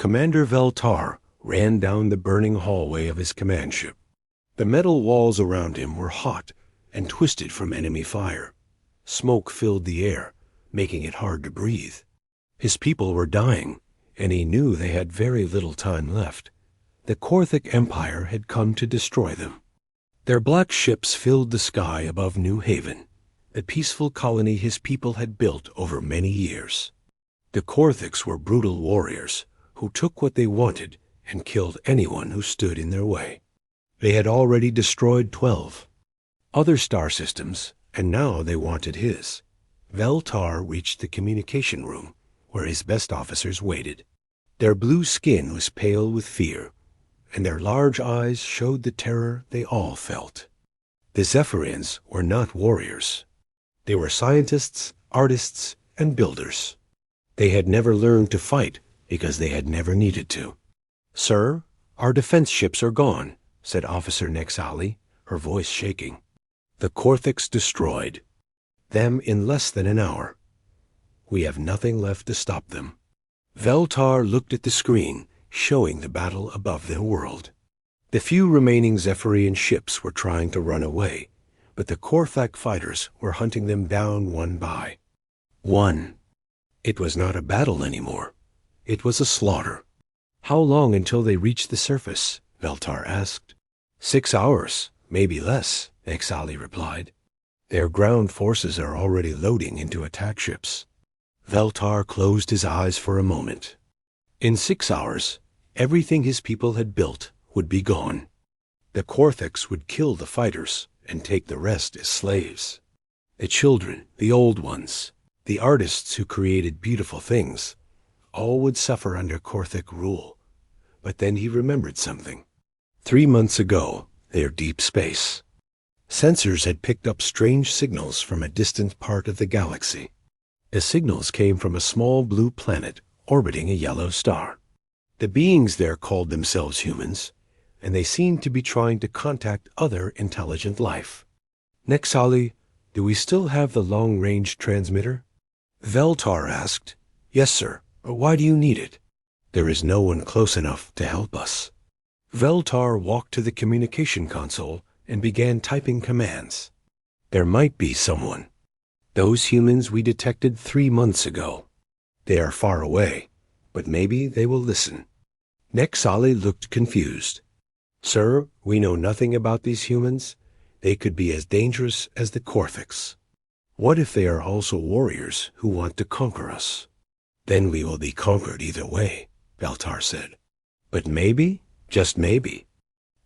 Commander Veltar ran down the burning hallway of his command ship. The metal walls around him were hot and twisted from enemy fire. Smoke filled the air, making it hard to breathe. His people were dying, and he knew they had very little time left. The Korthic Empire had come to destroy them. Their black ships filled the sky above New Haven, a peaceful colony his people had built over many years. The Korthics were brutal warriors who took what they wanted and killed anyone who stood in their way. They had already destroyed 12 other star systems, and now they wanted his. Veltar reached the communication room, where his best officers waited. Their blue skin was pale with fear, and their large eyes showed the terror they all felt. The Zephyrians were not warriors. They were scientists, artists, and builders. They had never learned to fight because they had never needed to. "Sir, our defense ships are gone," said Officer Nexali, her voice shaking. "The Korthics destroyed them in less than an hour. We have nothing left to stop them." Veltar looked at the screen, showing the battle above their world. The few remaining Zephyrian ships were trying to run away, but the Korthak fighters were hunting them down one by one. It was not a battle anymore. It was a slaughter. "How long until they reach the surface?" Veltar asked. 6 hours, maybe less," Nexali replied. "Their ground forces are already loading into attack ships." Veltar closed his eyes for a moment. In 6 hours, everything his people had built would be gone. The Korthics would kill the fighters and take the rest as slaves. The children, the old ones, the artists who created beautiful things, all would suffer under Korthic rule. But then he remembered something. 3 months ago, near deep space, sensors had picked up strange signals from a distant part of the galaxy. The signals came from a small blue planet orbiting a yellow star. The beings there called themselves humans, and they seemed to be trying to contact other intelligent life. "Nexali, do we still have the long-range transmitter?" Veltar asked. "Yes, sir. Why do you need it?" "There is no one close enough to help us." Veltar walked to the communication console and began typing commands. "There might be someone. Those humans we detected 3 months ago. They are far away, but maybe they will listen." Nexali looked confused. "Sir, we know nothing about these humans. They could be as dangerous as the Korthics. What if they are also warriors who want to conquer us?" "Then we will be conquered either way," Veltar said. "But maybe, just maybe,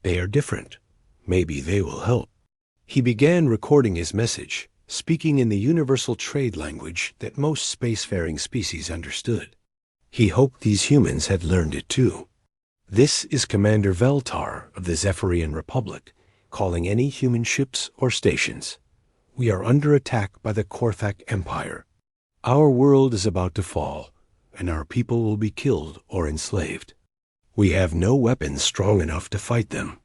they are different. Maybe they will help." He began recording his message, speaking in the universal trade language that most spacefaring species understood. He hoped these humans had learned it too. "This is Commander Veltar of the Zephyrian Republic, calling any human ships or stations. We are under attack by the Korthak Empire. Our world is about to fall, and our people will be killed or enslaved. We have no weapons strong enough to fight them.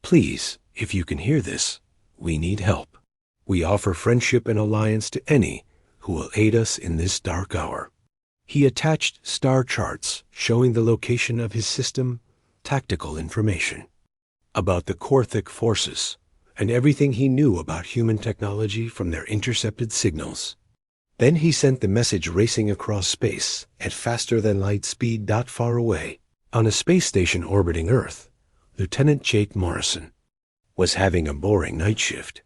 Please, if you can hear this, we need help. We offer friendship and alliance to any who will aid us in this dark hour." He attached star charts showing the location of his system, tactical information about the Korthic forces, and everything he knew about human technology from their intercepted signals. Then he sent the message racing across space at faster-than-light speed not far away. On a space station orbiting Earth, Lieutenant Jake Morrison was having a boring night shift.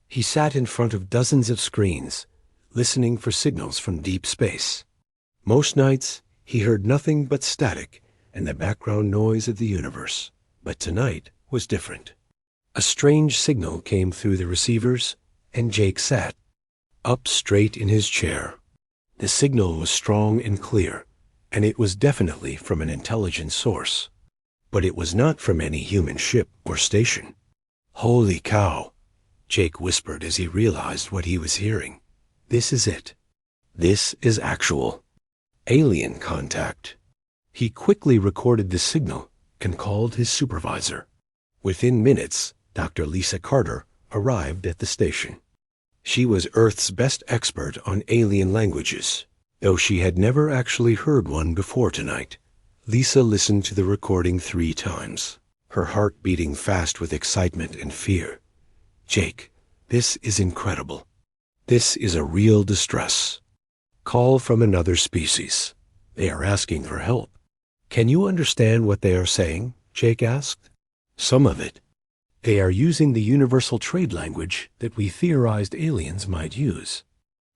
He sat in front of dozens of screens, listening for signals from deep space. Most nights, he heard nothing but static and the background noise of the universe. But tonight was different. A strange signal came through the receivers, and Jake sat up straight in his chair. The signal was strong and clear, and it was definitely from an intelligent source. But it was not from any human ship or station. "Holy cow," Jake whispered as he realized what he was hearing. "This is it. This is actual alien contact." He quickly recorded the signal and called his supervisor. Within minutes, Dr. Lisa Carter arrived at the station. She was Earth's best expert on alien languages, though she had never actually heard one before tonight. Lisa listened to the recording 3 times, her heart beating fast with excitement and fear. Jake, this is incredible. This is a real distress. Call from another species. They are asking for help. Can you understand what they are saying? Jake asked. Some of it. They are using the universal trade language that we theorized aliens might use.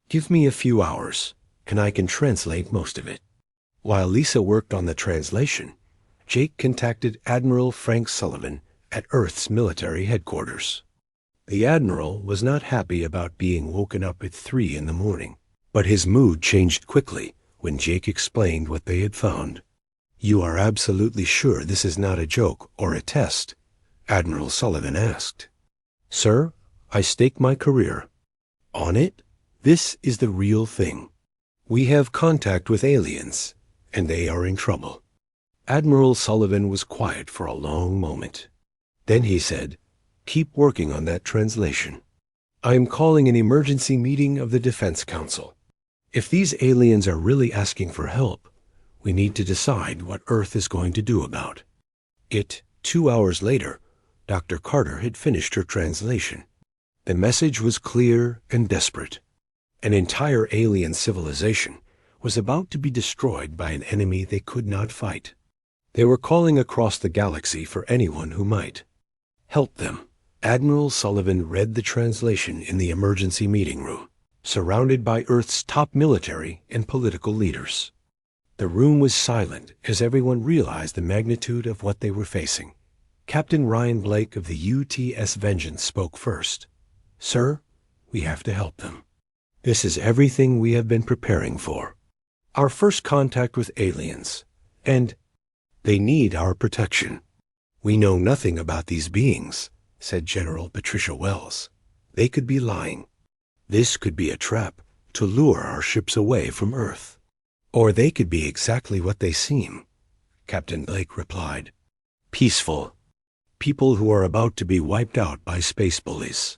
Give me a few hours, and I can translate most of it. While Lisa worked on the translation, Jake contacted Admiral Frank Sullivan at Earth's military headquarters. The Admiral was not happy about being woken up at 3 in the morning, but his mood changed quickly when Jake explained what they had found. You are absolutely sure this is not a joke or a test? Admiral Sullivan asked. Sir, I stake my career on it. This is the real thing. We have contact with aliens, and they are in trouble. Admiral Sullivan was quiet for a long moment. Then he said, Keep working on that translation. I am calling an emergency meeting of the Defense Council. If these aliens are really asking for help, we need to decide what Earth is going to do about it. 2 hours later, Dr. Carter had finished her translation. The message was clear and desperate. An entire alien civilization was about to be destroyed by an enemy they could not fight. They were calling across the galaxy for anyone who might help them. Admiral Sullivan read the translation in the emergency meeting room, surrounded by Earth's top military and political leaders. The room was silent as everyone realized the magnitude of what they were facing. Captain Ryan Blake of the UTS Vengeance spoke first. Sir, we have to help them. This is everything we have been preparing for. Our first contact with aliens, and they need our protection. We know nothing about these beings, said General Patricia Wells. They could be lying. This could be a trap to lure our ships away from Earth. Or they could be exactly what they seem, Captain Blake replied. Peaceful. People who are about to be wiped out by space bullies.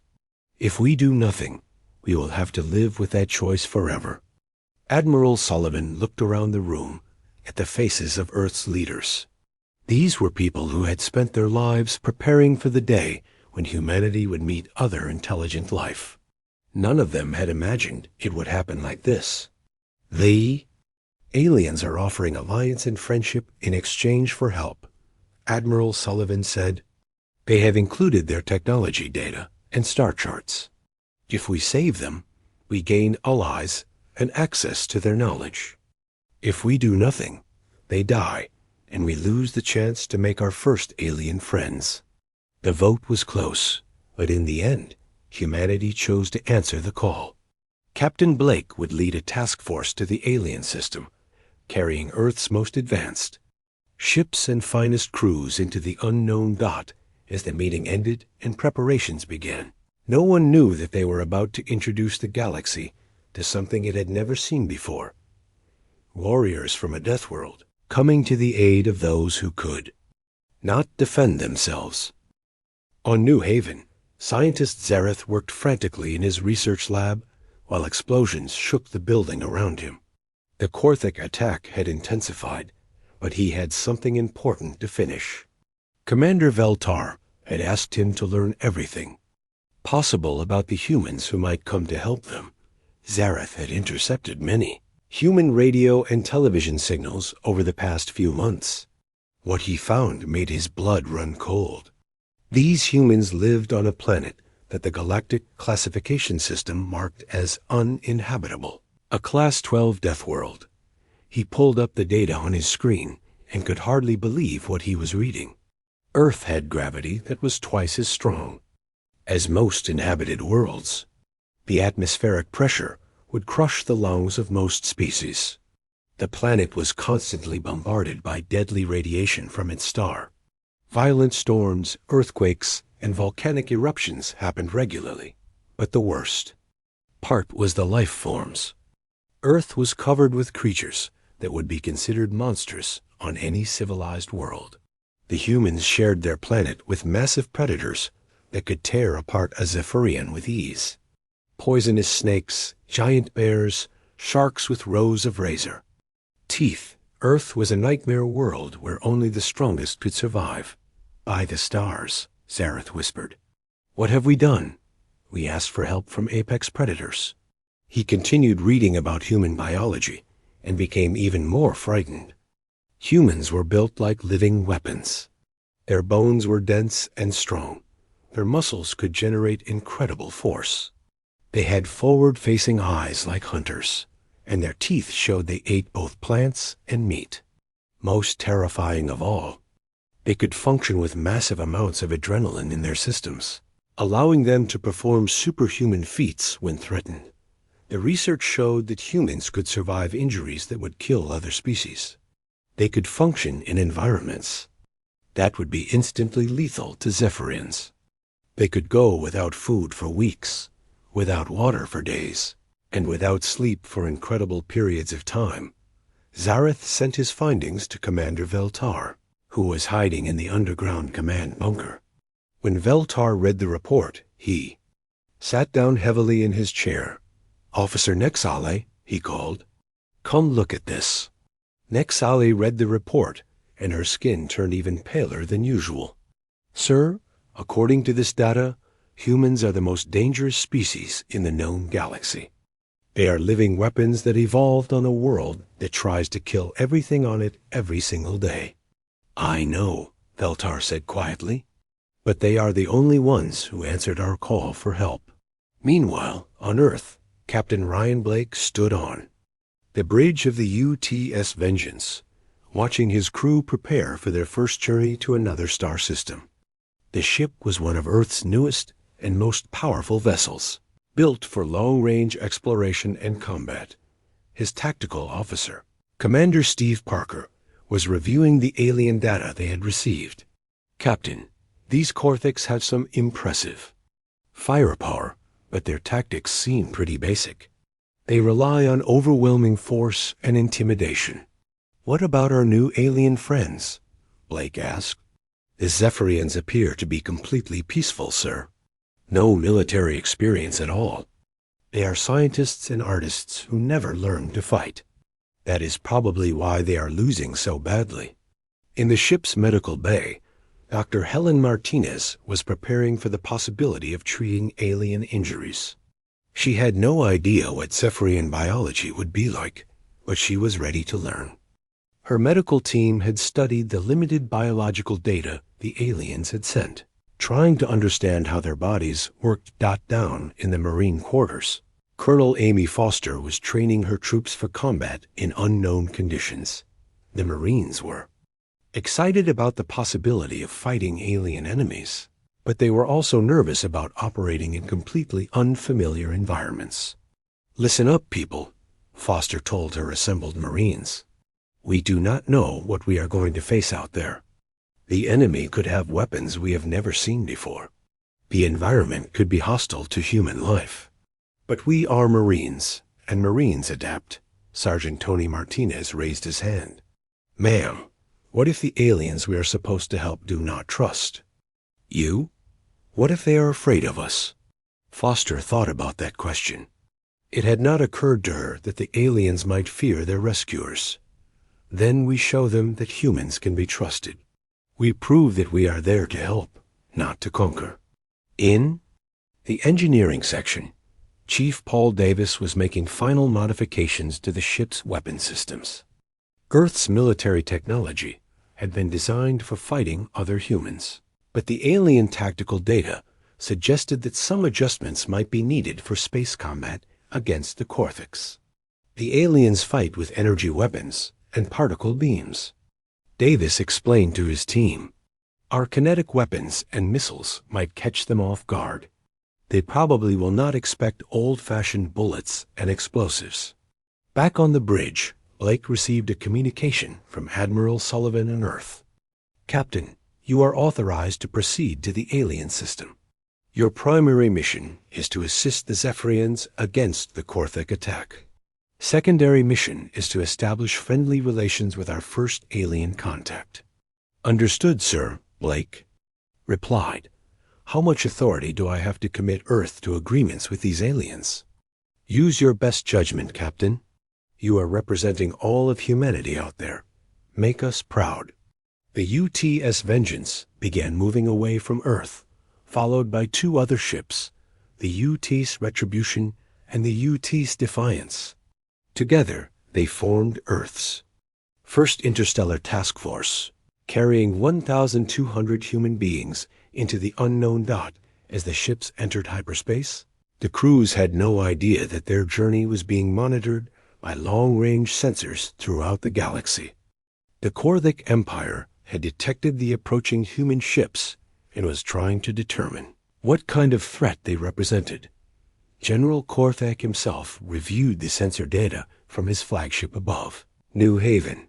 If we do nothing, we will have to live with that choice forever. Admiral Sullivan looked around the room at the faces of Earth's leaders. These were people who had spent their lives preparing for the day when humanity would meet other intelligent life. None of them had imagined it would happen like this. The aliens are offering alliance and friendship in exchange for help, Admiral Sullivan said. They have included their technology data and star charts. If we save them, we gain allies and access to their knowledge. If we do nothing, they die, and we lose the chance to make our first alien friends. The vote was close, but in the end, humanity chose to answer the call. Captain Blake would lead a task force to the alien system, carrying Earth's most advanced ships and finest crews into the unknown dot as the meeting ended and preparations began. No one knew that they were about to introduce the galaxy to something it had never seen before. Warriors from a death world, coming to the aid of those who could not defend themselves. On New Haven, scientist Zareth worked frantically in his research lab while explosions shook the building around him. The Korthic attack had intensified, but he had something important to finish. Commander Veltar had asked him to learn everything possible about the humans who might come to help them. Zareth had intercepted many human radio and television signals over the past few months. What he found made his blood run cold. These humans lived on a planet that the Galactic classification system marked as uninhabitable, a Class 12 death world. He pulled up the data on his screen and could hardly believe what he was reading. Earth had gravity that was twice as strong as most inhabited worlds. The atmospheric pressure would crush the lungs of most species. The planet was constantly bombarded by deadly radiation from its star. Violent storms, earthquakes, and volcanic eruptions happened regularly. But the worst part was the life forms. Earth was covered with creatures that would be considered monstrous on any civilized world. The humans shared their planet with massive predators that could tear apart a Zephyrian with ease. Poisonous snakes, giant bears, sharks with rows of razor teeth Earth was a nightmare world where only the strongest could survive. By the stars, Zareth whispered. What have we done? We asked for help from apex predators. He continued reading about human biology and became even more frightened. Humans were built like living weapons. Their bones were dense and strong. Their muscles could generate incredible force. They had forward-facing eyes like hunters, and their teeth showed they ate both plants and meat. Most terrifying of all, they could function with massive amounts of adrenaline in their systems, allowing them to perform superhuman feats when threatened. The research showed that humans could survive injuries that would kill other species. They could function in environments that would be instantly lethal to Zephyrians. They could go without food for weeks, without water for days, and without sleep for incredible periods of time. Zareth sent his findings to Commander Veltar, who was hiding in the underground command bunker. When Veltar read the report, he sat down heavily in his chair. Officer Nexale, he called. Come look at this. Nexale read the report, and her skin turned even paler than usual. Sir, according to this data, humans are the most dangerous species in the known galaxy. They are living weapons that evolved on a world that tries to kill everything on it every single day. I know, Veltar said quietly, but they are the only ones who answered our call for help. Meanwhile, on Earth, Captain Ryan Blake stood on the bridge of the UTS Vengeance, watching his crew prepare for their first journey to another star system. The ship was one of Earth's newest and most powerful vessels, built for long-range exploration and combat. His tactical officer, Commander Steve Parker, was reviewing the alien data they had received. Captain, these Korthiks have some impressive firepower, but their tactics seem pretty basic. They rely on overwhelming force and intimidation. What about our new alien friends? Blake asked. The Zephyrians appear to be completely peaceful, sir. No military experience at all. They are scientists and artists who never learned to fight. That is probably why they are losing so badly. In the ship's medical bay, Dr. Helen Martinez was preparing for the possibility of treating alien injuries. She had no idea what Zephyrian biology would be like, but she was ready to learn. Her medical team had studied the limited biological data the aliens had sent, trying to understand how their bodies worked down in the Marine quarters. Colonel Amy Foster was training her troops for combat in unknown conditions. The Marines were excited about the possibility of fighting alien enemies, but they were also nervous about operating in completely unfamiliar environments. Listen up, people, Foster told her assembled Marines. We do not know what we are going to face out there. The enemy could have weapons we have never seen before. The environment could be hostile to human life. But we are Marines, and Marines adapt. Sergeant Tony Martinez raised his hand. Ma'am, what if the aliens we are supposed to help do not trust? You? What if they are afraid of us? Foster thought about that question. It had not occurred to her that the aliens might fear their rescuers. Then we show them that humans can be trusted. We prove that we are there to help, not to conquer. In the engineering section, Chief Paul Davis was making final modifications to the ship's weapon systems. Earth's military technology had been designed for fighting other humans, but the alien tactical data suggested that some adjustments might be needed for space combat against the Korthiks. The aliens fight with energy weapons and particle beams. Davis explained to his team, our kinetic weapons and missiles might catch them off guard. They probably will not expect old-fashioned bullets and explosives. Back on the bridge, Blake received a communication from Admiral Sullivan on Earth. Captain, you are authorized to proceed to the alien system. Your primary mission is to assist the Zephyrians against the Korthik attack. Secondary mission is to establish friendly relations with our first alien contact. Understood, sir, Blake replied. How much authority do I have to commit Earth to agreements with these aliens? Use your best judgment, Captain. You are representing all of humanity out there, make us proud. The UTS Vengeance began moving away from Earth, followed by two other ships, the UTS Retribution and the UTS Defiance. Together, they formed Earth's first interstellar task force, carrying 1,200 human beings into the unknown dot as the ships entered hyperspace. The crews had no idea that their journey was being monitored by long-range sensors throughout the galaxy. The Korthik Empire had detected the approaching human ships and was trying to determine what kind of threat they represented. General Korthik himself reviewed the sensor data from his flagship above, New Haven.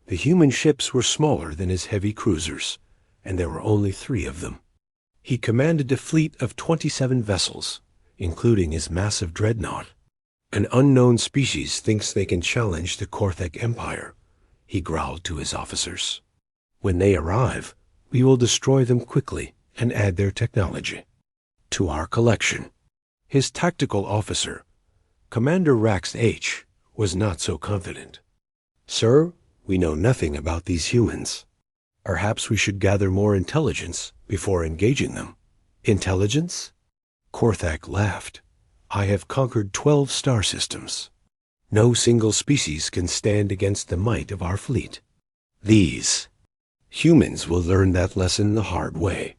The human ships were smaller than his heavy cruisers, and there were only 3 of them. He commanded a fleet of 27 vessels, including his massive dreadnought. An unknown species thinks they can challenge the Korthik Empire, he growled to his officers. When they arrive, we will destroy them quickly and add their technology to our collection. His tactical officer, Commander Rax H., was not so confident. Sir, we know nothing about these humans. Perhaps we should gather more intelligence before engaging them. Intelligence? Korthak laughed. I have conquered 12 star systems. No single species can stand against the might of our fleet. These humans will learn that lesson the hard way.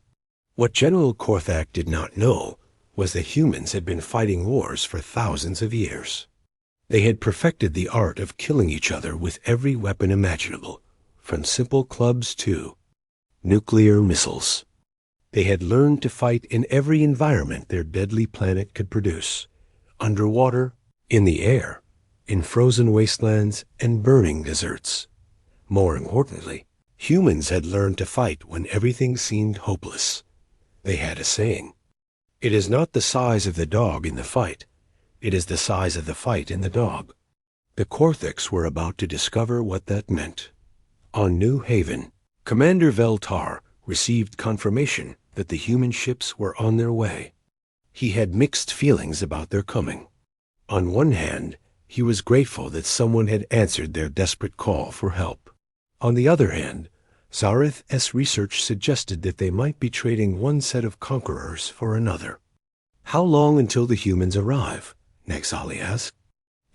What General Korthak did not know was that humans had been fighting wars for thousands of years. They had perfected the art of killing each other with every weapon imaginable, from simple clubs to nuclear missiles. They had learned to fight in every environment their deadly planet could produce, underwater, in the air, in frozen wastelands and burning deserts. More importantly, humans had learned to fight when everything seemed hopeless. They had a saying, "It is not the size of the dog in the fight, it is the size of the fight in the dog." The Korthiks were about to discover what that meant. On New Haven, Commander Veltar received confirmation that the human ships were on their way. He had mixed feelings about their coming. On one hand, he was grateful that someone had answered their desperate call for help. On the other hand, Zareth's research suggested that they might be trading one set of conquerors for another. How long until the humans arrive? Naxali asked.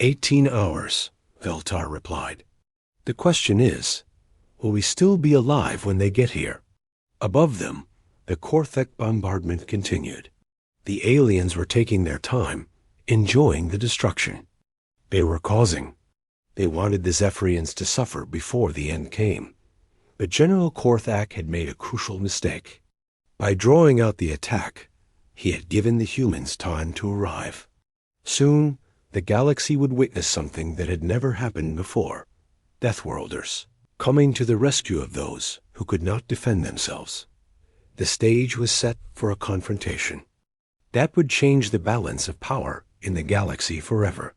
18 hours, Veltar replied. The question is, will we still be alive when they get here? Above them, the Korthek bombardment continued. The aliens were taking their time, enjoying the destruction they were causing. They wanted the Zephyrians to suffer before the end came. But General Korthak had made a crucial mistake. By drawing out the attack, he had given the humans time to arrive. Soon, the galaxy would witness something that had never happened before. Deathworlders, coming to the rescue of those who could not defend themselves. The stage was set for a confrontation. That would change the balance of power in the galaxy forever.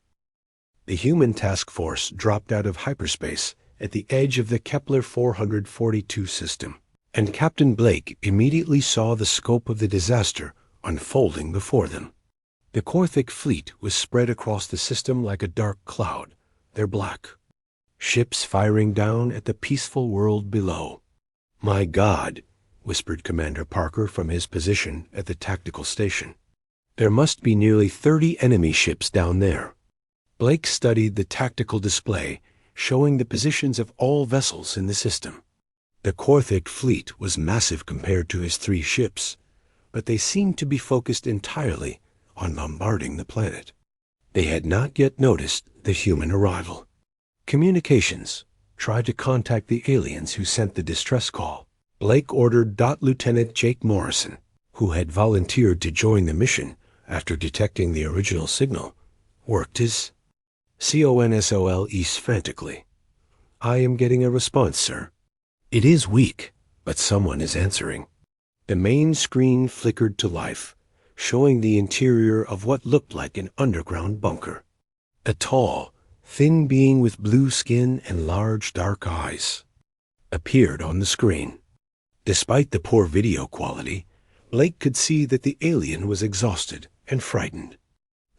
The human task force dropped out of hyperspace at the edge of the Kepler 442 system, and Captain Blake immediately saw the scope of the disaster unfolding before them. The Korthik fleet was spread across the system like a dark cloud, their black. Ships firing down at the peaceful world below. My God, whispered Commander Parker from his position at the tactical station. There must be nearly 30 enemy ships down there. Blake studied the tactical display, showing the positions of all vessels in the system. The Korthik fleet was massive compared to his 3 ships, but they seemed to be focused entirely on bombarding the planet. They had not yet noticed the human arrival. Communications tried to contact the aliens who sent the distress call. Blake ordered Lieutenant Jake Morrison, who had volunteered to join the mission after detecting the original signal, worked his CONSOLEs frantically. I am getting a response, sir. It is weak, but someone is answering. The main screen flickered to life, showing the interior of what looked like an underground bunker. A tall, thin being with blue skin and large dark eyes appeared on the screen. Despite the poor video quality, Blake could see that the alien was exhausted and frightened.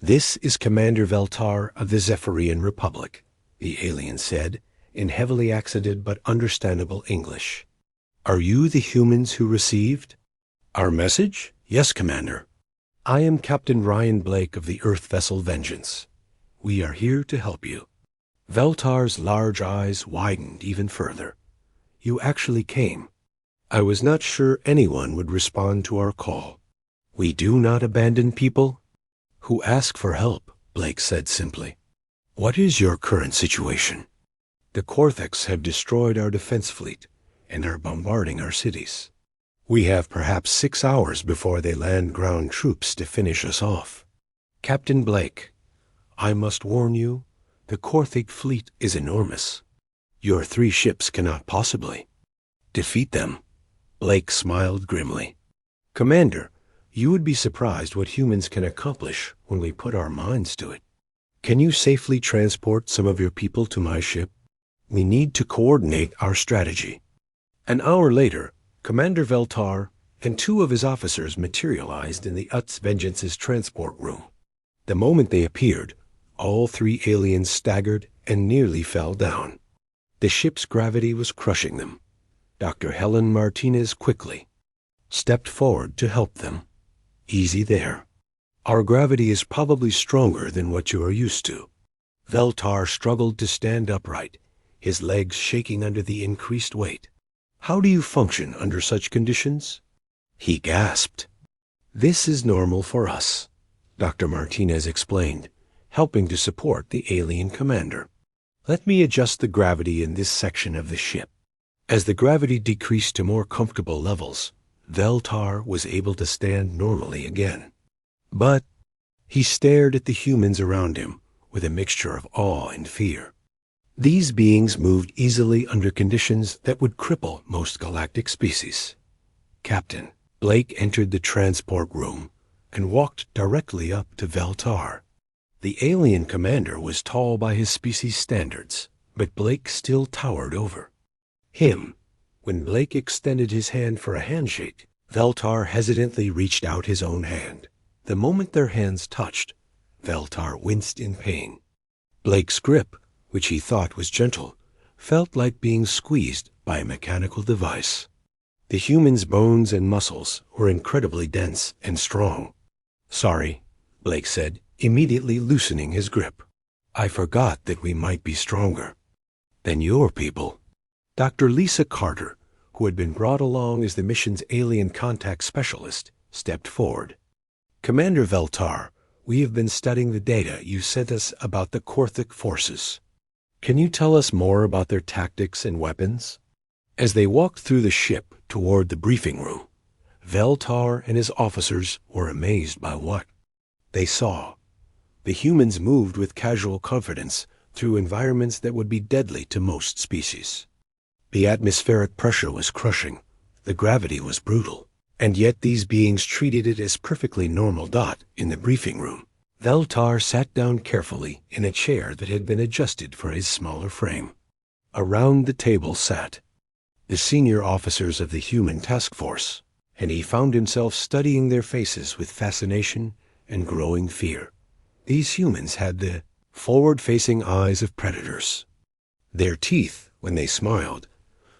This is Commander Veltar of the Zephyrian Republic, the alien said, in heavily accented but understandable English. "Are you the humans who received our message?" "Yes, Commander. I am Captain Ryan Blake of the Earth vessel Vengeance. We are here to help you." Veltar's large eyes widened even further. "You actually came. I was not sure anyone would respond to our call. We do not abandon people who ask for help," Blake said simply. "What is your current situation?" "The Korthiks have destroyed our defense fleet and are bombarding our cities. We have perhaps 6 hours before they land ground troops to finish us off. Captain Blake, I must warn you, the Korthik fleet is enormous. Your 3 ships cannot possibly defeat them." Blake smiled grimly. "Commander, you would be surprised what humans can accomplish when we put our minds to it. Can you safely transport some of your people to my ship? We need to coordinate our strategy." An hour later, Commander Veltar and 2 of his officers materialized in the Utz Vengeance's transport room. The moment they appeared, all 3 aliens staggered and nearly fell down. The ship's gravity was crushing them. Dr. Helen Martinez quickly stepped forward to help them. "Easy there. Our gravity is probably stronger than what you are used to." Veltar struggled to stand upright, his legs shaking under the increased weight. "How do you function under such conditions?" He gasped. "This is normal for us," Dr. Martinez explained, helping to support the alien commander. "Let me adjust the gravity in this section of the ship." As the gravity decreased to more comfortable levels, Veltar was able to stand normally again. But he stared at the humans around him with a mixture of awe and fear. These beings moved easily under conditions that would cripple most galactic species. "Captain," Blake entered the transport room and walked directly up to Veltar. The alien commander was tall by his species standards, but Blake still towered over him. When Blake extended his hand for a handshake, Veltar hesitantly reached out his own hand. The moment their hands touched, Veltar winced in pain. Blake's grip, which he thought was gentle, felt like being squeezed by a mechanical device. The human's bones and muscles were incredibly dense and strong. "Sorry," Blake said, immediately loosening his grip. "I forgot that we might be stronger than your people." Dr. Lisa Carter, who had been brought along as the mission's alien contact specialist, stepped forward. "Commander Veltar, we have been studying the data you sent us about the Korthik forces. Can you tell us more about their tactics and weapons?" As they walked through the ship toward the briefing room, Veltar and his officers were amazed by what they saw. The humans moved with casual confidence through environments that would be deadly to most species. The atmospheric pressure was crushing, the gravity was brutal, and yet these beings treated it as perfectly normal. In the briefing room, Veltar sat down carefully in a chair that had been adjusted for his smaller frame. Around the table sat the senior officers of the human task force, and he found himself studying their faces with fascination and growing fear. These humans had the forward-facing eyes of predators. Their teeth, when they smiled,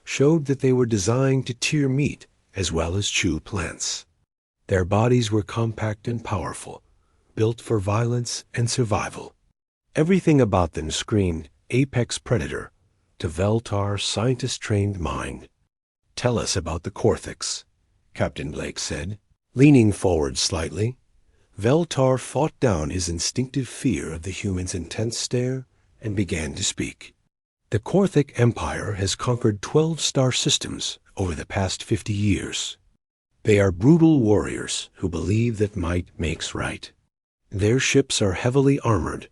showed that they were designed to tear meat as well as chew plants. Their bodies were compact and powerful, built for violence and survival. Everything about them screamed apex predator to Veltar's scientist-trained mind. "Tell us about the Korthiks," Captain Blake said. Leaning forward slightly, Veltar fought down his instinctive fear of the human's intense stare and began to speak. "The Korthik Empire has conquered 12 star systems over the past 50 years. They are brutal warriors who believe that might makes right. Their ships are heavily armored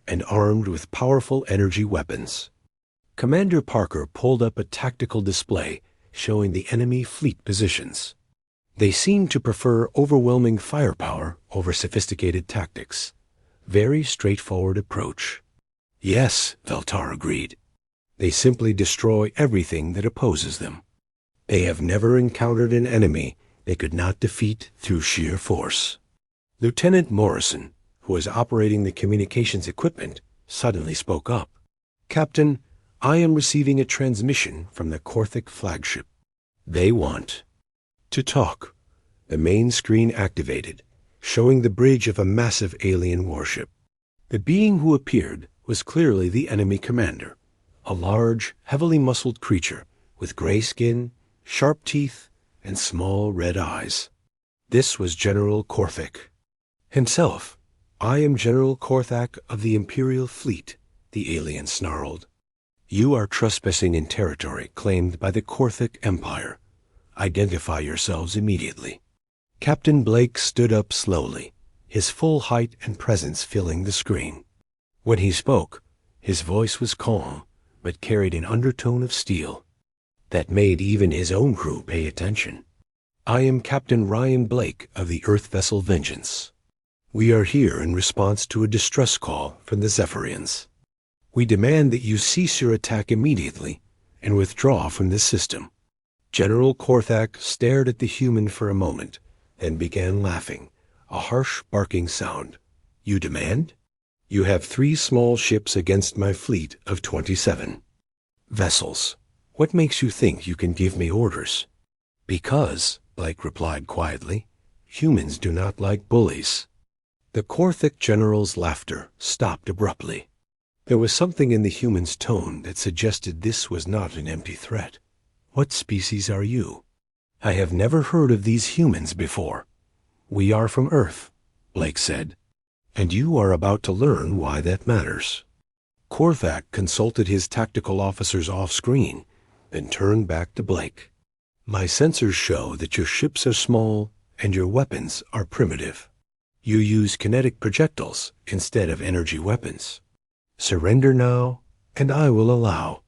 and armed with powerful energy weapons." Commander Parker pulled up a tactical display showing the enemy fleet positions. They seemed to prefer overwhelming firepower over sophisticated tactics. Very straightforward approach. "Yes," Veltar agreed. "They simply destroy everything that opposes them. They have never encountered an enemy they could not defeat through sheer force." Lieutenant Morrison, who was operating the communications equipment, suddenly spoke up. "Captain, I am receiving a transmission from the Korthik flagship. They want to talk. The main screen activated, showing the bridge of a massive alien warship. The being who appeared was clearly the enemy commander, a large, heavily muscled creature with gray skin, sharp teeth, and small red eyes. This was General Korthik himself. I am General Korthak of the Imperial Fleet, the alien snarled. You are trespassing in territory claimed by the Korthik Empire. Identify yourselves immediately. Captain Blake stood up slowly, his full height and presence filling the screen. When he spoke, his voice was calm, but carried an undertone of steel that made even his own crew pay attention. I am Captain Ryan Blake of the Earth vessel Vengeance. We are here in response to a distress call from the Zephyrians. We demand that you cease your attack immediately and withdraw from this system. General Korthak stared at the human for a moment, then began laughing, a harsh barking sound. You demand? You have 3 small ships against my fleet of 27 vessels. What makes you think you can give me orders? Because, Blake replied quietly, humans do not like bullies. The Korthik general's laughter stopped abruptly. There was something in the human's tone that suggested this was not an empty threat. What species are you? I have never heard of these humans before. We are from Earth, Blake said, and you are about to learn why that matters. Korthak consulted his tactical officers off-screen, then turned back to Blake. My sensors show that your ships are small and your weapons are primitive. You use kinetic projectiles instead of energy weapons. Surrender now, and I will allow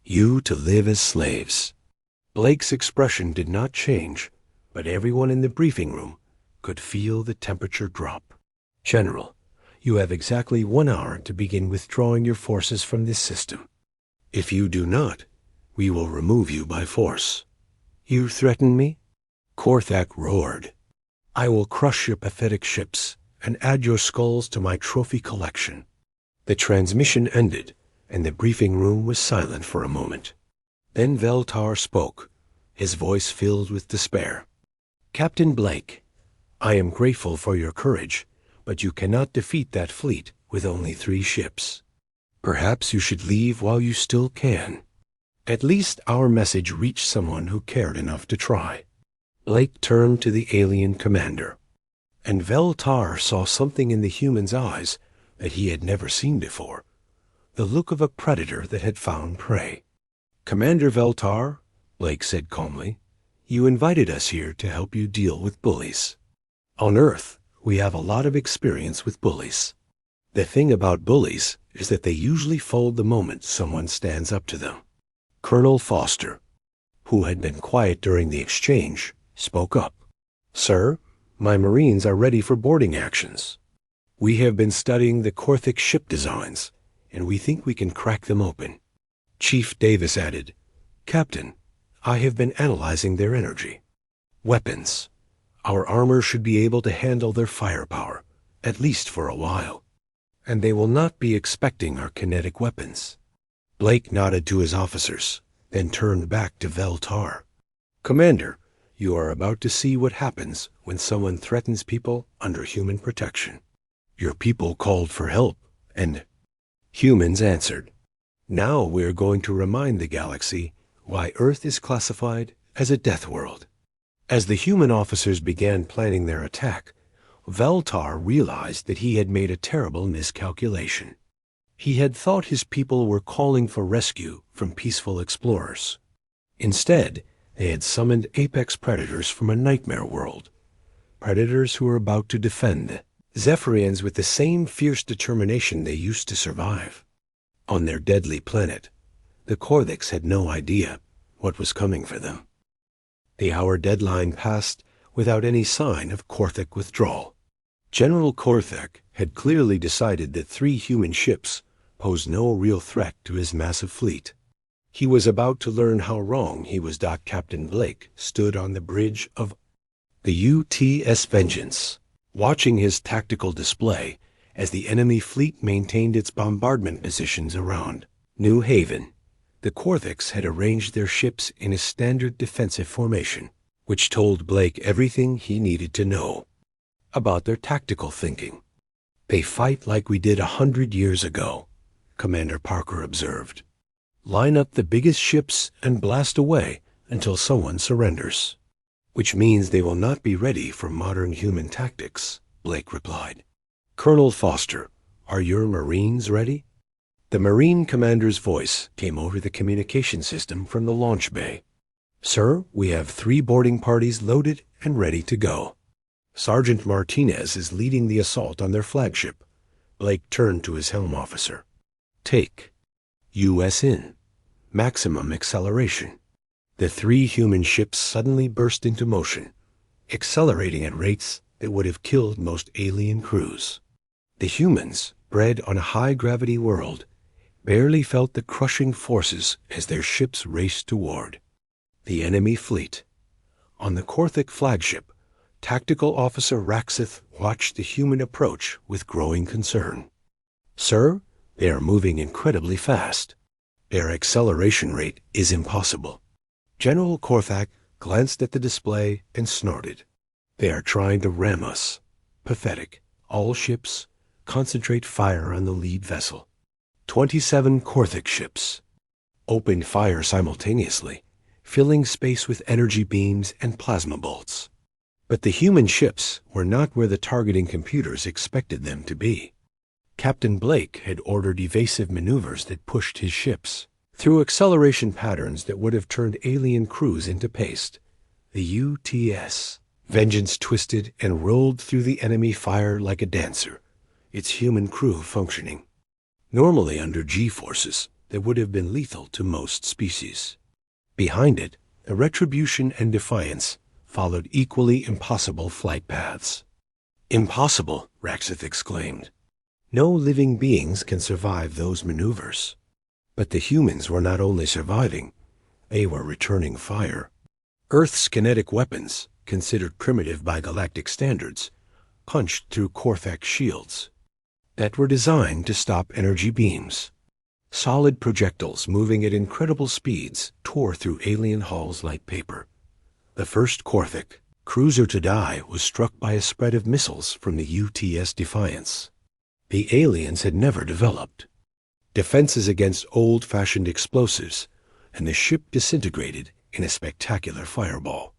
you to live as slaves. Blake's expression did not change, but everyone in the briefing room could feel the temperature drop. General, you have exactly 1 hour to begin withdrawing your forces from this system. If you do not, we will remove you by force. You threaten me? Korthak roared. I will crush your pathetic ships and add your skulls to my trophy collection. The transmission ended, and the briefing room was silent for a moment. Then Veltar spoke, his voice filled with despair. Captain Blake, I am grateful for your courage, but you cannot defeat that fleet with only 3 ships. Perhaps you should leave while you still can. At least our message reached someone who cared enough to try. Blake turned to the alien commander, and Veltar saw something in the human's eyes that he had never seen before, the look of a predator that had found prey. Commander Veltar, Blake said calmly, you invited us here to help you deal with bullies. On Earth, we have a lot of experience with bullies. The thing about bullies is that they usually fold the moment someone stands up to them. Colonel Foster, who had been quiet during the exchange, spoke up. Sir, my Marines are ready for boarding actions. We have been studying the Korthik ship designs, and we think we can crack them open. Chief Davis added, Captain, I have been analyzing their energy. Weapons. Our armor should be able to handle their firepower, at least for a while. And they will not be expecting our kinetic weapons. Blake nodded to his officers, then turned back to Veltar. Commander, you are about to see what happens when someone threatens people under human protection. Your people called for help, and humans answered. Now we're going to remind the galaxy why Earth is classified as a death world. As the human officers began planning their attack, Veltar realized that he had made a terrible miscalculation. He had thought his people were calling for rescue from peaceful explorers. Instead, they had summoned apex predators from a nightmare world, predators who were about to defend Zephyrians with the same fierce determination they used to survive. On their deadly planet, the Korthiks had no idea what was coming for them. The hour deadline passed without any sign of Korthik withdrawal. General Korthik had clearly decided that 3 human ships posed no real threat to his massive fleet. He was about to learn how wrong he was. Captain Blake stood on the bridge of the UTS Vengeance, watching his tactical display as the enemy fleet maintained its bombardment positions around New Haven The Korthiks had arranged their ships in a standard defensive formation, which told Blake everything he needed to know about their tactical thinking. "They fight like we did 100 years ago," Commander Parker observed. "Line up the biggest ships and blast away until someone surrenders." "Which means they will not be ready for modern human tactics," Blake replied. "Colonel Foster, are your Marines ready?" The Marine commander's voice came over the communication system from the launch bay. "Sir, we have 3 boarding parties loaded and ready to go. Sergeant Martinez is leading the assault on their flagship." Blake turned to his helm officer. "Take US in. Maximum acceleration." The 3 human ships suddenly burst into motion, accelerating at rates that would have killed most alien crews. The humans, bred on a high-gravity world, barely felt the crushing forces as their ships raced toward the enemy fleet. On the Korthik flagship, Tactical Officer Raxith watched the human approach with growing concern. "Sir, they are moving incredibly fast. Their acceleration rate is impossible." General Korthak glanced at the display and snorted. "They are trying to ram us. Pathetic. All ships, concentrate fire on the lead vessel." 27 Korthik ships opened fire simultaneously, filling space with energy beams and plasma bolts. But the human ships were not where the targeting computers expected them to be. Captain Blake had ordered evasive maneuvers that pushed his ships through acceleration patterns that would have turned alien crews into paste. The UTS Vengeance twisted and rolled through the enemy fire like a dancer, its human crew functioning normally under G-forces that would have been lethal to most species. Behind it, the Retribution and Defiance followed equally impossible flight paths. "Impossible," Raxith exclaimed. "No living beings can survive those maneuvers." But the humans were not only surviving, they were returning fire. Earth's kinetic weapons, considered primitive by galactic standards, punched through Korthak shields that were designed to stop energy beams. Solid projectiles moving at incredible speeds tore through alien hulls like paper. The first Korthik cruiser to die was struck by a spread of missiles from the UTS Defiance. The aliens had never developed defenses against old-fashioned explosives, and the ship disintegrated in a spectacular fireball.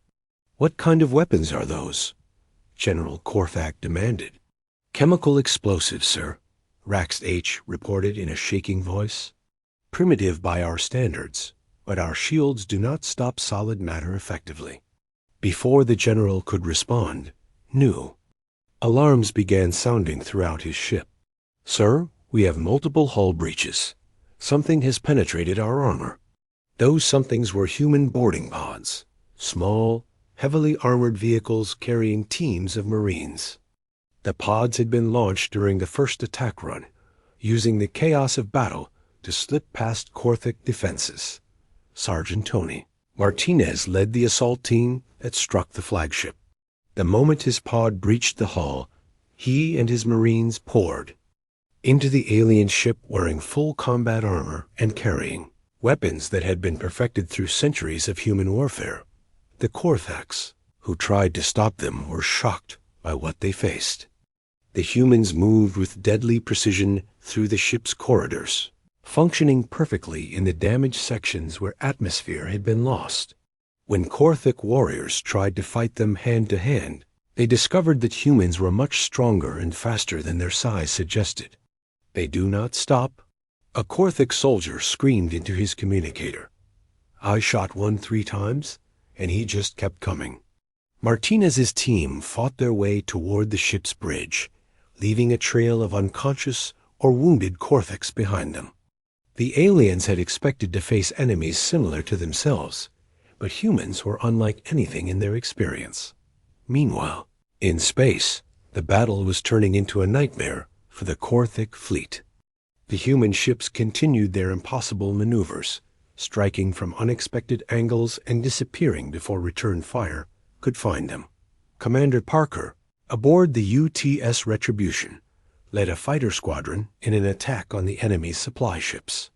"What kind of weapons are those?" General Korthak demanded. "Chemical explosives, sir," Rax H reported in a shaking voice. "Primitive by our standards, but our shields do not stop solid matter effectively." Before the general could respond, new alarms began sounding throughout his ship. "Sir, we have multiple hull breaches. Something has penetrated our armor." Those somethings were human boarding pods, small, heavily armored vehicles carrying teams of Marines. The pods had been launched during the first attack run, using the chaos of battle to slip past Korthik defenses. Sergeant Tony Martinez led the assault team that struck the flagship. The moment his pod breached the hull, he and his Marines poured into the alien ship wearing full combat armor and carrying weapons that had been perfected through centuries of human warfare. The Korthaks, who tried to stop them, were shocked by what they faced. The humans moved with deadly precision through the ship's corridors, functioning perfectly in the damaged sections where atmosphere had been lost. When Korthik warriors tried to fight them hand-to-hand, they discovered that humans were much stronger and faster than their size suggested. "They do not stop," a Korthik soldier screamed into his communicator. "I shot one 3 times, and he just kept coming." Martinez's team fought their way toward the ship's bridge, leaving a trail of unconscious or wounded Korthiks behind them. The aliens had expected to face enemies similar to themselves, but humans were unlike anything in their experience. Meanwhile, in space, the battle was turning into a nightmare for the Korthik fleet. The human ships continued their impossible maneuvers, striking from unexpected angles and disappearing before return fire could find them. Commander Parker, aboard the UTS Retribution, led a fighter squadron in an attack on the enemy's supply ships.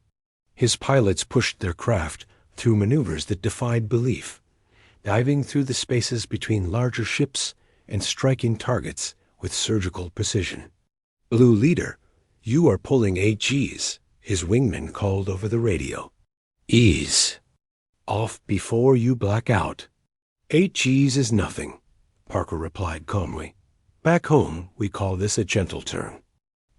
His pilots pushed their craft through maneuvers that defied belief, diving through the spaces between larger ships and striking targets with surgical precision. "Blue Leader, you are pulling 8 Gs, his wingman called over the radio. "Ease. Off before you black out." 8 Gs is nothing," Parker replied calmly. "Back home, we call this a gentle turn."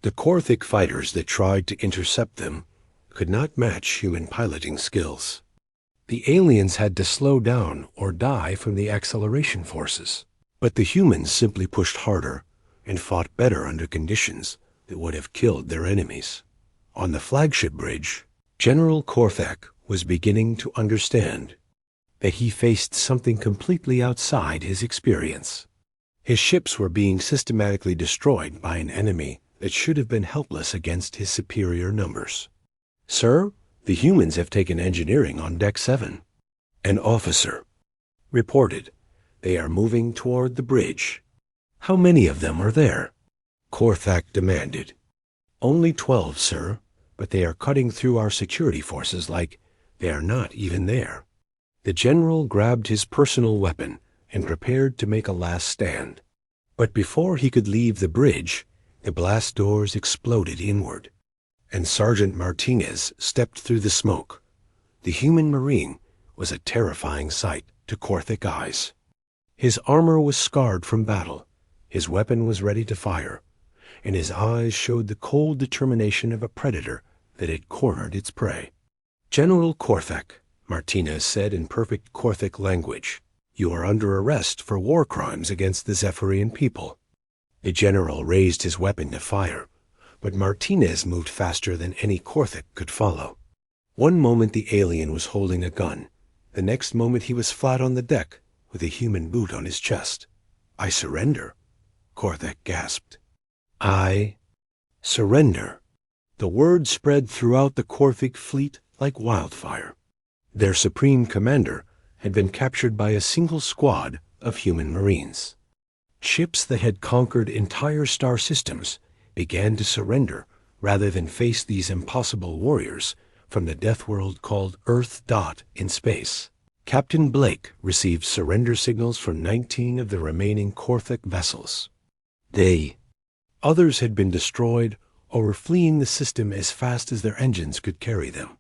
The Korthic fighters that tried to intercept them could not match human piloting skills. The aliens had to slow down or die from the acceleration forces, but the humans simply pushed harder and fought better under conditions that would have killed their enemies. On the flagship bridge, General Korthak was beginning to understand that he faced something completely outside his experience. His ships were being systematically destroyed by an enemy that should have been helpless against his superior numbers. "Sir, the humans have taken engineering on Deck 7. An officer reported. "They are moving toward the bridge." "How many of them are there?" Korthak demanded. "Only 12, sir, but they are cutting through our security forces like they are not even there." The general grabbed his personal weapon and prepared to make a last stand. But before he could leave the bridge, the blast doors exploded inward, and Sergeant Martinez stepped through the smoke. The human Marine was a terrifying sight to Korthic eyes. His armor was scarred from battle, his weapon was ready to fire, and his eyes showed the cold determination of a predator that had cornered its prey. "General Korthak," Martinez said in perfect Korthic language, "you are under arrest for war crimes against the Zephyrian people." The general raised his weapon to fire, but Martinez moved faster than any Korthic could follow. One moment the alien was holding a gun. The next moment he was flat on the deck with a human boot on his chest. "I surrender," Korthak gasped. "I surrender." The word spread throughout the Korthic fleet like wildfire. Their supreme commander had been captured by a single squad of human Marines. Ships that had conquered entire star systems began to surrender rather than face these impossible warriors from the death world called Earth Dot in space. Captain Blake received surrender signals from 19 of the remaining Korthic vessels. Others had been destroyed or were fleeing the system as fast as their engines could carry them.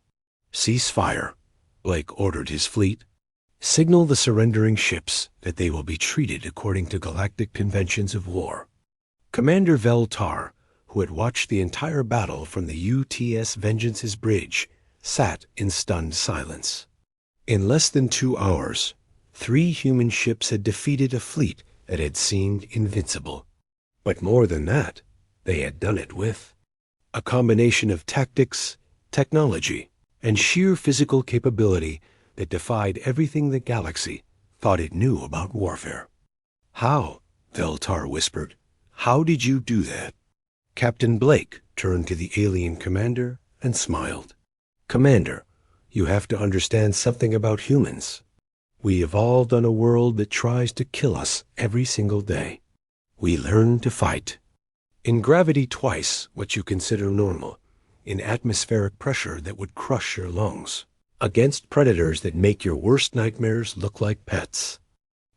"Cease fire," Blake ordered his fleet. "Signal the surrendering ships that they will be treated according to galactic conventions of war." Commander Veltar, who had watched the entire battle from the UTS Vengeance's bridge, sat in stunned silence. In less than 2 hours, 3 human ships had defeated a fleet that had seemed invincible. But more than that, they had done it with a combination of tactics, technology, and sheer physical capability that defied everything the galaxy thought it knew about warfare. "How?" Veltar whispered. "How did you do that?" Captain Blake turned to the alien commander and smiled. "Commander, you have to understand something about humans. We evolved on a world that tries to kill us every single day. We learn to fight. In gravity twice what you consider normal, in atmospheric pressure that would crush your lungs, against predators that make your worst nightmares look like pets."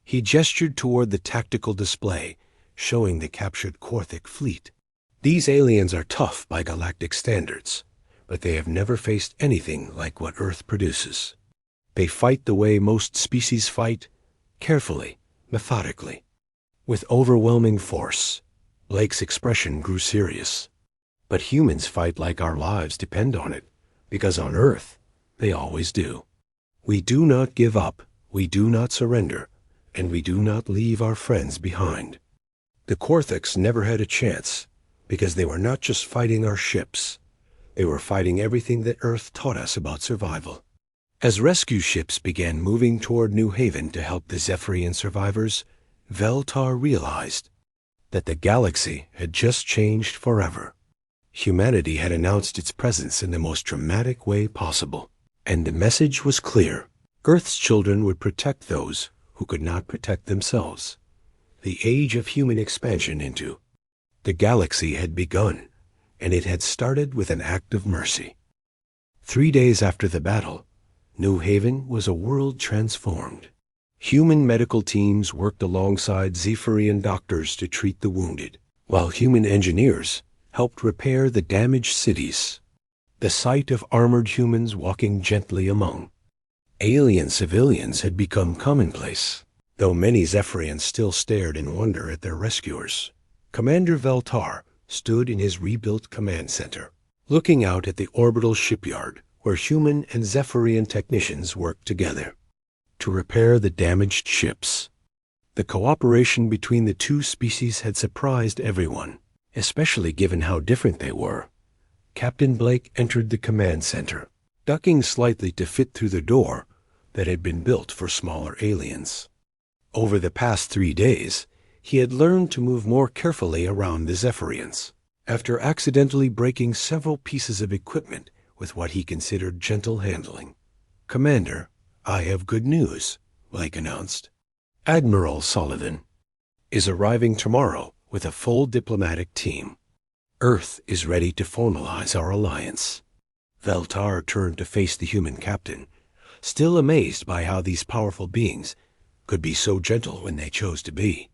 He gestured toward the tactical display, showing the captured Korthic fleet. "These aliens are tough by galactic standards, but they have never faced anything like what Earth produces. They fight the way most species fight, carefully, methodically, with overwhelming force." Blake's expression grew serious. "But humans fight like our lives depend on it, because on Earth, they always do. We do not give up, we do not surrender, and we do not leave our friends behind." The Korthics never had a chance, because they were not just fighting our ships. They were fighting everything that Earth taught us about survival. As rescue ships began moving toward New Haven to help the Zephyrian survivors, Veltar realized that the galaxy had just changed forever. Humanity had announced its presence in the most dramatic way possible, and the message was clear. Earth's children would protect those who could not protect themselves. The age of human expansion into the galaxy had begun, and it had started with an act of mercy. 3 days after the battle, New Haven was a world transformed. Human medical teams worked alongside Zephyrian doctors to treat the wounded, while human engineers helped repair the damaged cities. The sight of armored humans walking gently among alien civilians had become commonplace, though many Zephyrians still stared in wonder at their rescuers. Commander Veltar stood in his rebuilt command center, looking out at the orbital shipyard where human and Zephyrian technicians worked together to repair the damaged ships. The cooperation between the two species had surprised everyone, especially given how different they were. Captain Blake entered the command center, ducking slightly to fit through the door that had been built for smaller aliens. Over the past 3 days, he had learned to move more carefully around the Zephyrians, after accidentally breaking several pieces of equipment with what he considered gentle handling. "Commander, I have good news," Blake announced. "Admiral Sullivan is arriving tomorrow with a full diplomatic team. Earth is ready to formalize our alliance." Veltar turned to face the human captain, still amazed by how these powerful beings could be so gentle when they chose to be.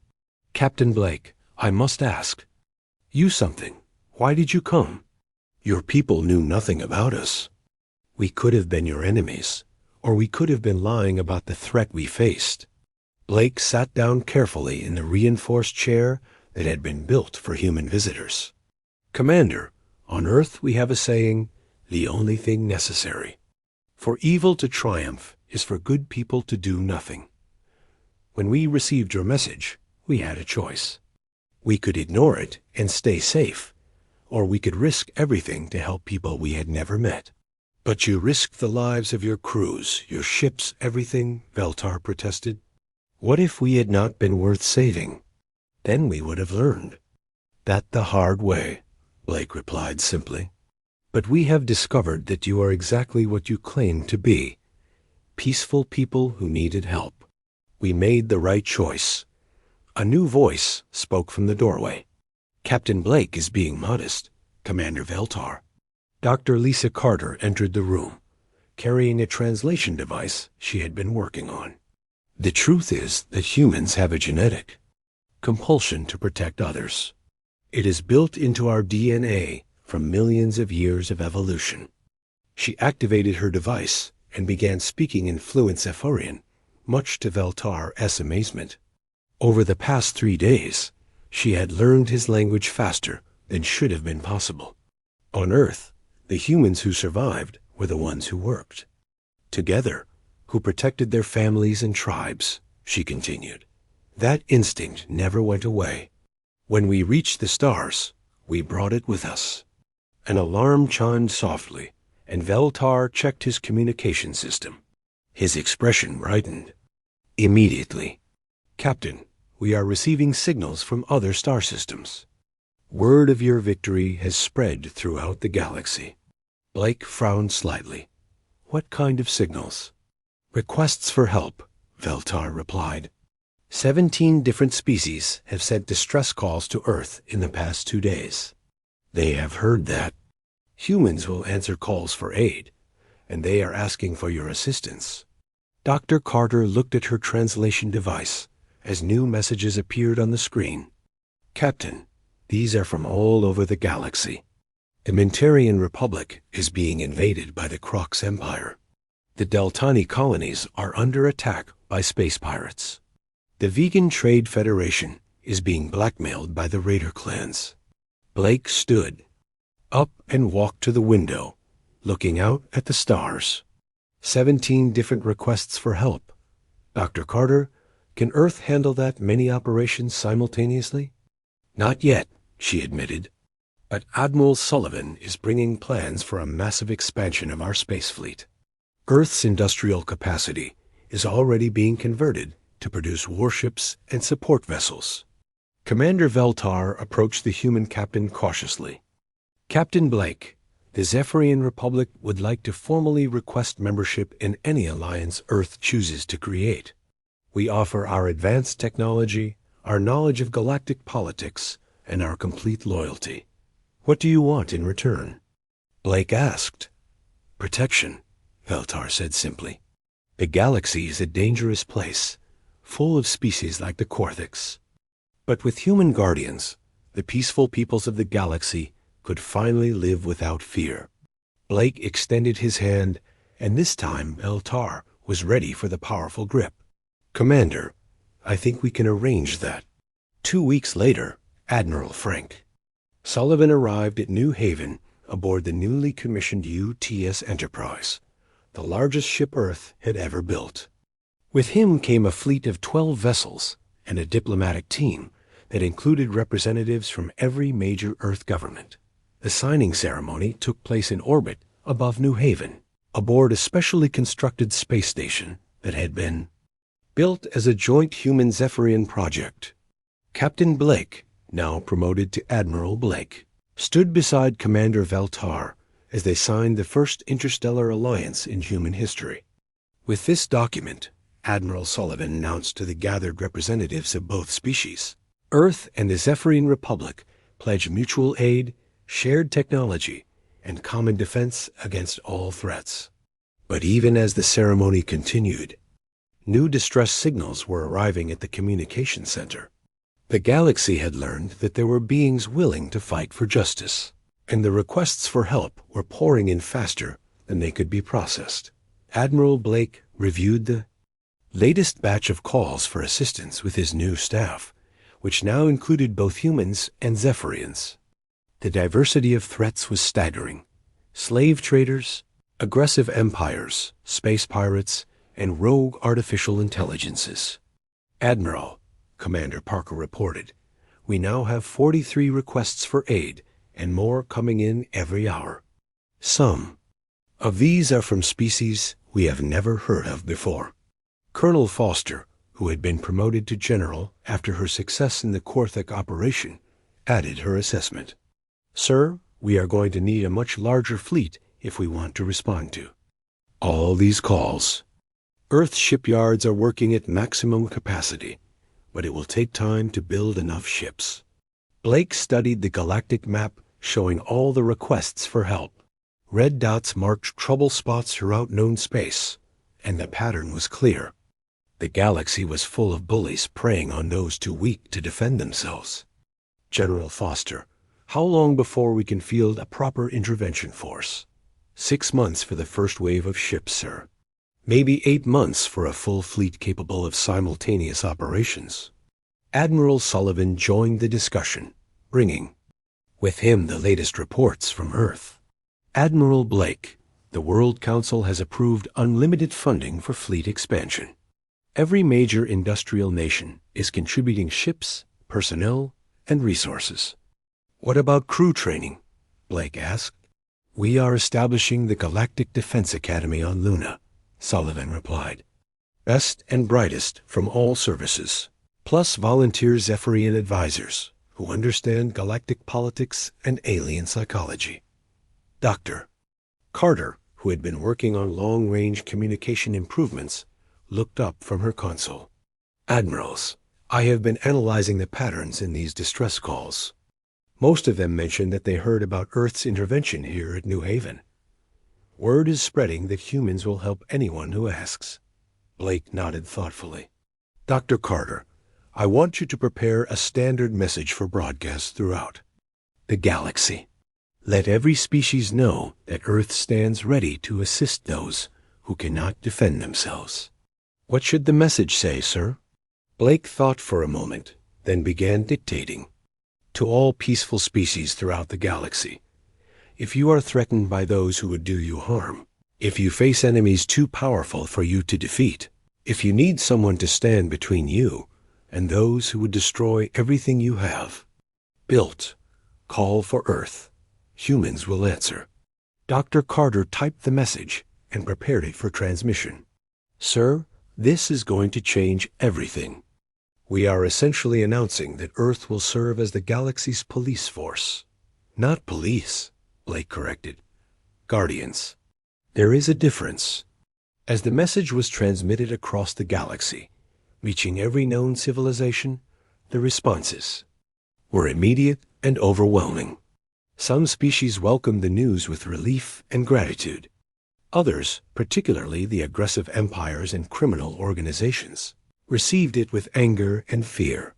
"Captain Blake, I must ask you something. Why did you come? Your people knew nothing about us. We could have been your enemies, or we could have been lying about the threat we faced." Blake sat down carefully in the reinforced chair that had been built for human visitors. "Commander, on Earth we have a saying, the only thing necessary for evil to triumph is for good people to do nothing. When we received your message, we had a choice. We could ignore it and stay safe, or we could risk everything to help people we had never met." "But you risked the lives of your crews, your ships, everything," Veltar protested. "What if we had not been worth saving? Then we would have learned that the hard way," Blake replied simply. "But we have discovered that you are exactly what you claimed to be, peaceful people who needed help. We made the right choice." A new voice spoke from the doorway. "Captain Blake is being modest, Commander Veltar." Dr. Lisa Carter entered the room, carrying a translation device she had been working on. "The truth is that humans have a genetic compulsion to protect others. It is built into our DNA from millions of years of evolution." She activated her device and began speaking in fluent Zephyrian, much to Veltar's amazement. Over the past 3 days, she had learned his language faster than should have been possible. On Earth, the humans who survived were the ones who worked together, who protected their families and tribes, she continued. That instinct never went away. When we reached the stars, we brought it with us. An alarm chimed softly, and Veltar checked his communication system. His expression brightened. Immediately, "Captain, we are receiving signals from other star systems. Word of your victory has spread throughout the galaxy." Blake frowned slightly. "What kind of signals?" "Requests for help," Veltar replied. 17 different species have sent distress calls to Earth in the past 2 days. They have heard that humans will answer calls for aid, and they are asking for your assistance. Dr. Carter looked at her translation device as new messages appeared on the screen. "Captain, these are from all over the galaxy. The Mentarian Republic is being invaded by the Crox Empire. The Deltani colonies are under attack by space pirates. The Vegan Trade Federation is being blackmailed by the Raider clans." Blake stood up and walked to the window, looking out at the stars. 17 different requests for help. Dr. Carter, can Earth handle that many operations simultaneously? "Not yet," she admitted. "But Admiral Sullivan is bringing plans for a massive expansion of our space fleet. Earth's industrial capacity is already being converted to produce warships and support vessels." Commander Veltar approached the human captain cautiously. "Captain Blake, the Zephyrian Republic would like to formally request membership in any alliance Earth chooses to create. We offer our advanced technology, our knowledge of galactic politics, and our complete loyalty. What do you want in return?" Blake asked. Protection, Veltar said simply. The galaxy is a dangerous place, full of species like the Korthix. But with human guardians, the peaceful peoples of the galaxy could finally live without fear. Blake extended his hand, and this time Veltar was ready for the powerful grip. Commander, I think we can arrange that. 2 weeks later, Admiral Frank Sullivan arrived at New Haven aboard the newly commissioned UTS Enterprise, the largest ship Earth had ever built. With him came a fleet of 12 vessels and a diplomatic team that included representatives from every major Earth government. The signing ceremony took place in orbit above New Haven, aboard a specially constructed space station that had been built as a joint human Zephyrian project. Captain Blake, now promoted to Admiral Blake, stood beside Commander Veltar as they signed the first interstellar alliance in human history. With this document, Admiral Sullivan announced to the gathered representatives of both species, Earth and the Zephyrian Republic pledge mutual aid, shared technology, and common defense against all threats. But even as the ceremony continued, new distress signals were arriving at the communication center. The galaxy had learned that there were beings willing to fight for justice, and the requests for help were pouring in faster than they could be processed. Admiral Blake reviewed the latest batch of calls for assistance with his new staff, which now included both humans and Zephyrians. The diversity of threats was staggering. Slave traders, aggressive empires, space pirates, and rogue artificial intelligences. Admiral, Commander Parker reported, we now have 43 requests for aid, and more coming in every hour. Some of these are from species we have never heard of before. Colonel Foster, who had been promoted to general after her success in the Korthik operation, added her assessment. Sir, we are going to need a much larger fleet if we want to respond to all these calls. Earth shipyards are working at maximum capacity, but it will take time to build enough ships. Blake studied the galactic map showing all the requests for help. Red dots marked trouble spots throughout known space, and the pattern was clear. The galaxy was full of bullies preying on those too weak to defend themselves. General Foster, how long before we can field a proper intervention force? 6 months for the first wave of ships, sir. Maybe 8 months for a full fleet capable of simultaneous operations. Admiral Sullivan joined the discussion, bringing with him the latest reports from Earth. Admiral Blake, the World Council has approved unlimited funding for fleet expansion. Every major industrial nation is contributing ships, personnel, and resources. What about crew training? Blake asked. We are establishing the Galactic Defense Academy on Luna, Sullivan replied. Best and brightest from all services, plus volunteer Zephyrian advisors who understand galactic politics and alien psychology. Dr. Carter, who had been working on long-range communication improvements, looked up from her console. Admirals, I have been analyzing the patterns in these distress calls. Most of them mention that they heard about Earth's intervention here at New Haven. Word is spreading that humans will help anyone who asks. Blake nodded thoughtfully. Dr. Carter, I want you to prepare a standard message for broadcast throughout the galaxy. Let every species know that Earth stands ready to assist those who cannot defend themselves. What should the message say, sir? Blake thought for a moment, then began dictating. To all peaceful species throughout the galaxy, if you are threatened by those who would do you harm, if you face enemies too powerful for you to defeat, if you need someone to stand between you and those who would destroy everything you have built, call for Earth. Humans will answer. Dr. Carter typed the message and prepared it for transmission. Sir, this is going to change everything. We are essentially announcing that Earth will serve as the galaxy's police force. Not police, Blake corrected. Guardians. There is a difference. As the message was transmitted across the galaxy, reaching every known civilization, the responses were immediate and overwhelming. Some species welcomed the news with relief and gratitude. Others, particularly the aggressive empires and criminal organizations, received it with anger and fear.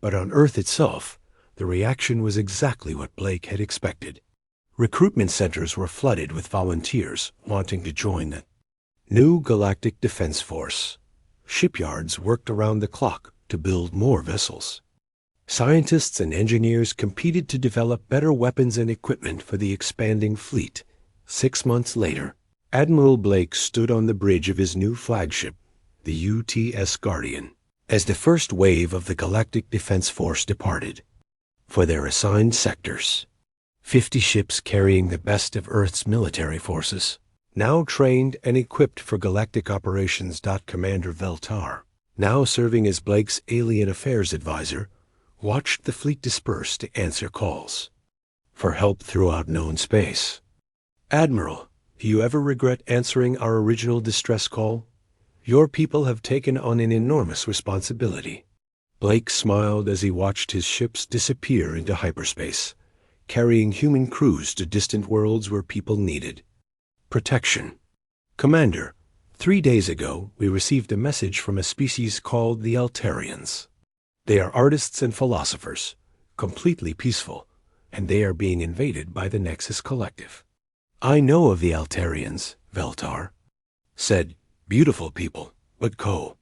But on Earth itself, the reaction was exactly what Blake had expected. Recruitment centers were flooded with volunteers wanting to join the new Galactic Defense Force. Shipyards worked around the clock to build more vessels. Scientists and engineers competed to develop better weapons and equipment for the expanding fleet. 6 months later, Admiral Blake stood on the bridge of his new flagship, the UTS Guardian, as the first wave of the Galactic Defense Force departed for their assigned sectors. 50 ships carrying the best of Earth's military forces, now trained and equipped for galactic operations. Commander Veltar, now serving as Blake's alien affairs advisor, watched the fleet disperse to answer calls for help throughout known space. Admiral, do you ever regret answering our original distress call? Your people have taken on an enormous responsibility. Blake smiled as he watched his ships disappear into hyperspace, carrying human crews to distant worlds where people needed protection. Commander, 3 days ago we received a message from a species called the Altarians. They are artists and philosophers, completely peaceful, and they are being invaded by the Nexus Collective. I know of the Altarians, Veltar said. Beautiful people, but cold.